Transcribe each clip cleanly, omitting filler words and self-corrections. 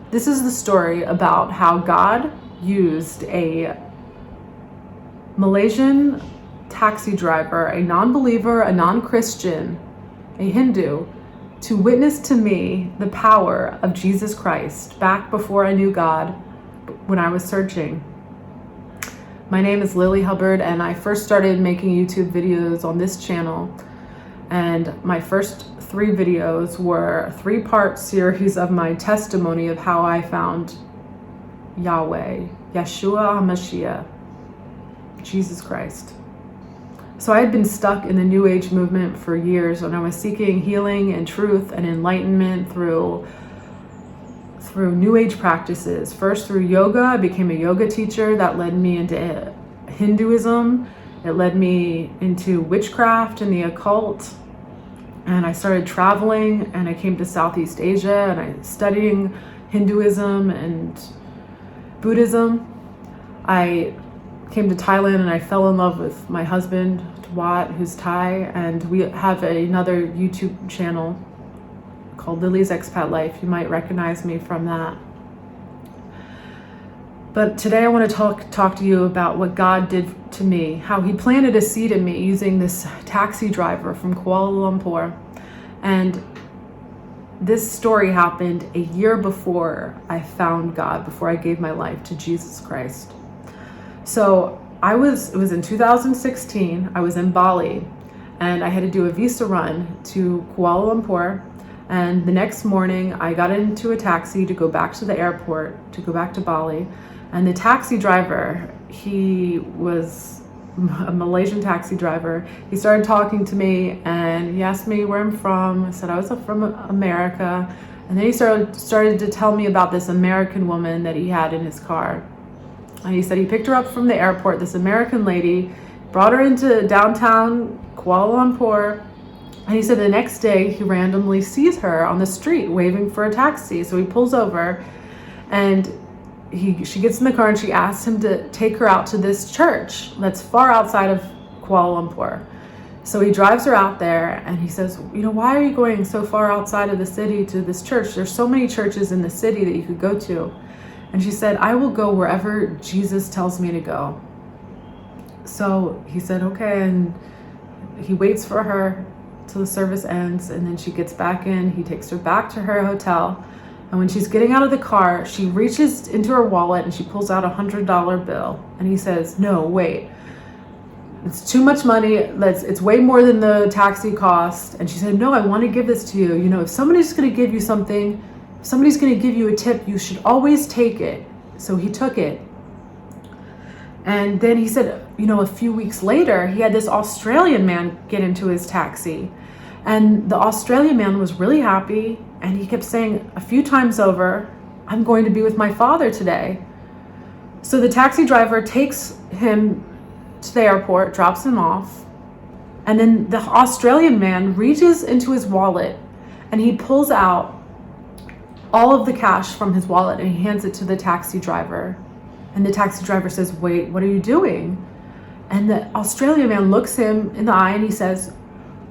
This is the story about how God used a Malaysian taxi driver, a non-believer, a non-Christian, a Hindu, to witness to me the power of Jesus Christ back before I knew God, when I was searching. My name is Lily Hubbard, and I first started making YouTube videos on this channel. And my first 3 videos were a 3-part series of my testimony of how I found Yahweh, Yeshua HaMashiach, Jesus Christ. So I had been stuck in the New Age movement for years, and I was seeking healing and truth and enlightenment through New Age practices. First through yoga. I became a yoga teacher. That led me into Hinduism. It led me into witchcraft and the occult. And I started traveling, and I came to Southeast Asia, and I studying Hinduism and Buddhism. I came to Thailand, and I fell in love with my husband, Wat, who's Thai, and we have another YouTube channel called Lily's Expat Life. You might recognize me from that. But today I want to talk to you about what God did to me, how he planted a seed in me using this taxi driver from Kuala Lumpur. And this story happened a year before I found God, before I gave my life to Jesus Christ. So it was in 2016, I was in Bali, and I had to do a visa run to Kuala Lumpur. And the next morning I got into a taxi to go back to the airport, to go back to Bali. And the taxi driver, he was a Malaysian taxi driver. He started talking to me, and he asked me where I'm from. I said I was from America. And then he started to tell me about this American woman that he had in his car. And he said he picked her up from the airport, this American lady, brought her into downtown Kuala Lumpur. And he said the next day he randomly sees her on the street waving for a taxi. So he pulls over, and she gets in the car, and she asks him to take her out to this church that's far outside of Kuala Lumpur. So he drives her out there, and he says, why are you going so far outside of the city to this church? There's so many churches in the city that you could go to. And she said, I will go wherever Jesus tells me to go. So he said, okay. And he waits for her till the service ends, and then she gets back in. He takes her back to her hotel. And when she's getting out of the car, she reaches into her wallet and she pulls out $100 bill. And he says, no, wait, it's too much money. It's way more than the taxi cost. And she said, no, I want to give this to you. If somebody's going to give you something, if somebody's going to give you a tip, you should always take it. So he took it. And then he said, a few weeks later, he had this Australian man get into his taxi. And the Australian man was really happy. And he kept saying a few times over, I'm going to be with my father today. So the taxi driver takes him to the airport, drops him off. And then the Australian man reaches into his wallet, and he pulls out all of the cash from his wallet, and he hands it to the taxi driver. And the taxi driver says, wait, what are you doing? And the Australian man looks him in the eye, and he says,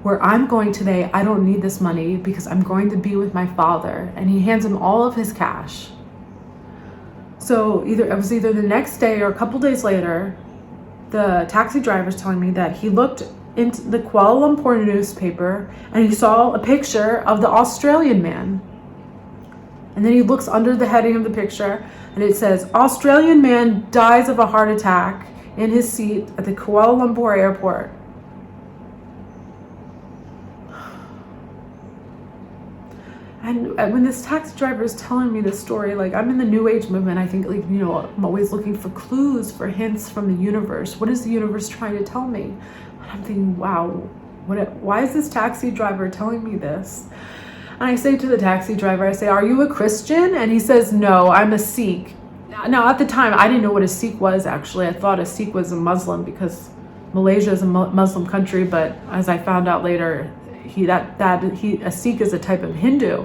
where I'm going today, I don't need this money because I'm going to be with my father. And he hands him all of his cash. So it was either the next day or a couple days later, the taxi driver's telling me that he looked into the Kuala Lumpur newspaper and he saw a picture of the Australian man. And then he looks under the heading of the picture, and it says, Australian man dies of a heart attack in his seat at the Kuala Lumpur airport. And when this taxi driver is telling me this story, I'm in the New Age movement, I think, I'm always looking for clues, for hints from the universe. What is the universe trying to tell me? And I'm thinking, wow, why is this taxi driver telling me this? And I say to the taxi driver, I say, are you a Christian? And he says, no, I'm a Sikh. Now, at the time, I didn't know what a Sikh was, actually. I thought a Sikh was a Muslim because Malaysia is a Muslim country, but as I found out later, a Sikh is a type of Hindu.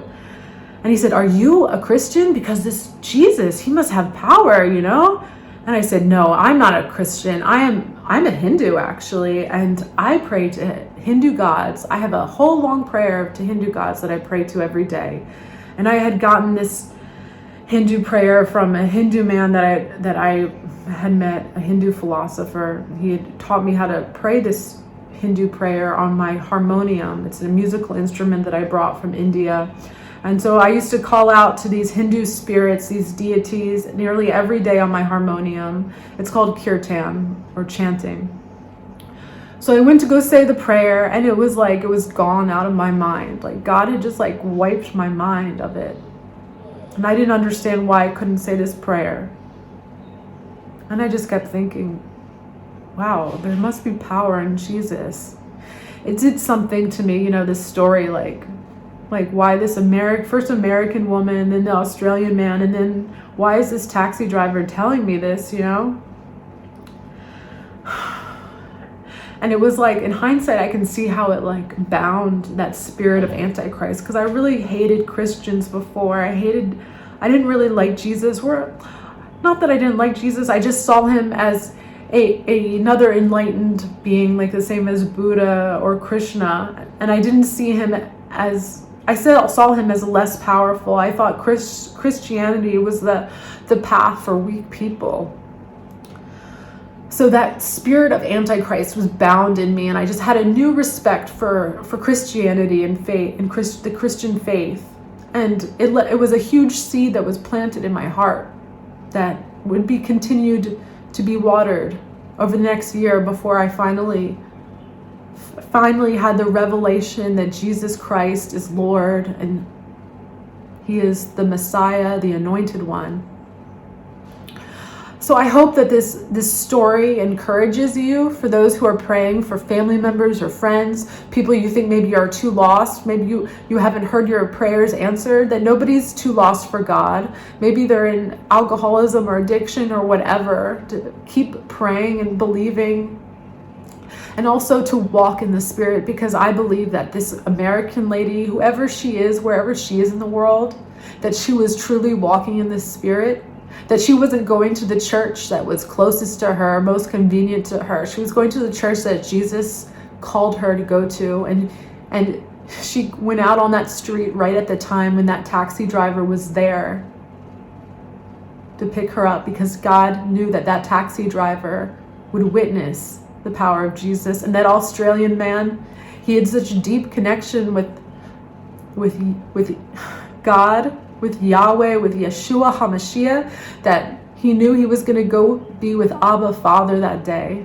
And he said, are you a Christian? Because this Jesus, he must have power, And I said, no, I'm not a Christian. I'm a Hindu, actually. And I pray to Hindu gods. I have a whole long prayer to Hindu gods that I pray to every day. And I had gotten this Hindu prayer from a Hindu man that I had met, a Hindu philosopher. He had taught me how to pray this Hindu prayer on my harmonium. It's a musical instrument that I brought from India. And so I used to call out to these Hindu spirits, these deities, nearly every day on my harmonium. It's called kirtan, or chanting. So I went to go say the prayer, and it was like it was gone out of my mind. Like God had just like wiped my mind of it. And I didn't understand why I couldn't say this prayer. And I just kept thinking, wow, there must be power in Jesus. It did something to me, this story, like why this first American woman, then the Australian man, and then why is this taxi driver telling me this, And it was like, in hindsight, I can see how it like bound that spirit of Antichrist, because I really hated Christians before. I didn't really like Jesus. Not that I didn't like Jesus, I just saw him as another enlightened being, like the same as Buddha or Krishna. And I didn't see him saw him as less powerful. I thought Christianity was the path for weak people. So that spirit of Antichrist was bound in me, and I just had a new respect for Christianity and faith, and the Christian faith. And it was a huge seed that was planted in my heart that would be continued to be watered over the next year before I finally had the revelation that Jesus Christ is Lord and he is the Messiah, the Anointed One. So I hope that this story encourages you, for those who are praying for family members or friends, people you think maybe are too lost, maybe you haven't heard your prayers answered, that nobody's too lost for God. Maybe they're in alcoholism or addiction or whatever. To keep praying and believing, and also to walk in the Spirit, because I believe that this American lady, whoever she is, wherever she is in the world, that she was truly walking in the Spirit. That she wasn't going to the church that was closest to her, most convenient to her. She was going to the church that Jesus called her to go to. And she went out on that street right at the time when that taxi driver was there to pick her up, because God knew that taxi driver would witness the power of Jesus. And that Australian man, he had such a deep connection with God, with Yahweh, with Yeshua HaMashiach, that he knew he was going to go be with Abba Father that day.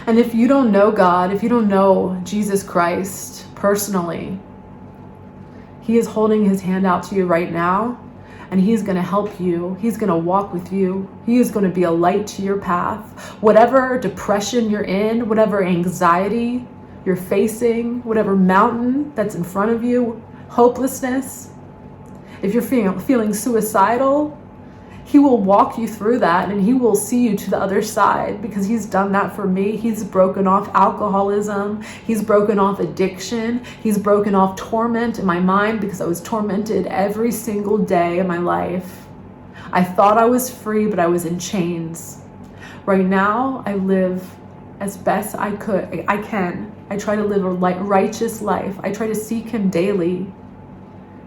And if you don't know God, if you don't know Jesus Christ personally, he is holding his hand out to you right now, and he's going to help you. He's going to walk with you. He is going to be a light to your path. Whatever depression you're in, whatever anxiety you're facing, whatever mountain that's in front of you, hopelessness, if you're feeling suicidal, he will walk you through that, and he will see you to the other side, because he's done that for me. He's broken off alcoholism. He's broken off addiction. He's broken off torment in my mind, because I was tormented every single day of my life. I thought I was free, but I was in chains. Right now, I live as best I can. I try to live a righteous life. I try to seek him daily.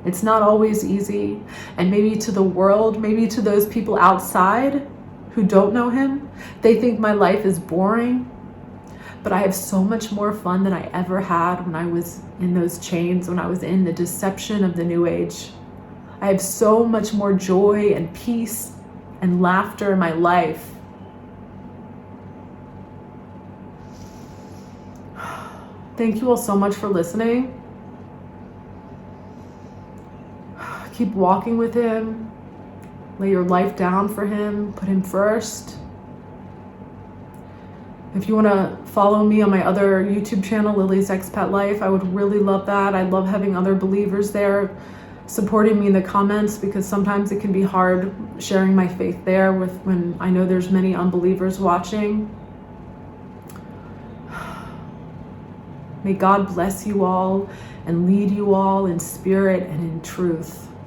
It's not always easy. And maybe to the world, maybe to those people outside who don't know him, they think my life is boring. But I have so much more fun than I ever had when I was in those chains, when I was in the deception of the New Age. I have so much more joy and peace and laughter in my life. Thank you all so much for listening. Keep walking with him. Lay your life down for him. Put him first. If you want to follow me on my other YouTube channel, Lily's Expat Life, I would really love that. I love having other believers there supporting me in the comments, because sometimes it can be hard sharing my faith there when I know there's many unbelievers watching. May God bless you all and lead you all in spirit and in truth.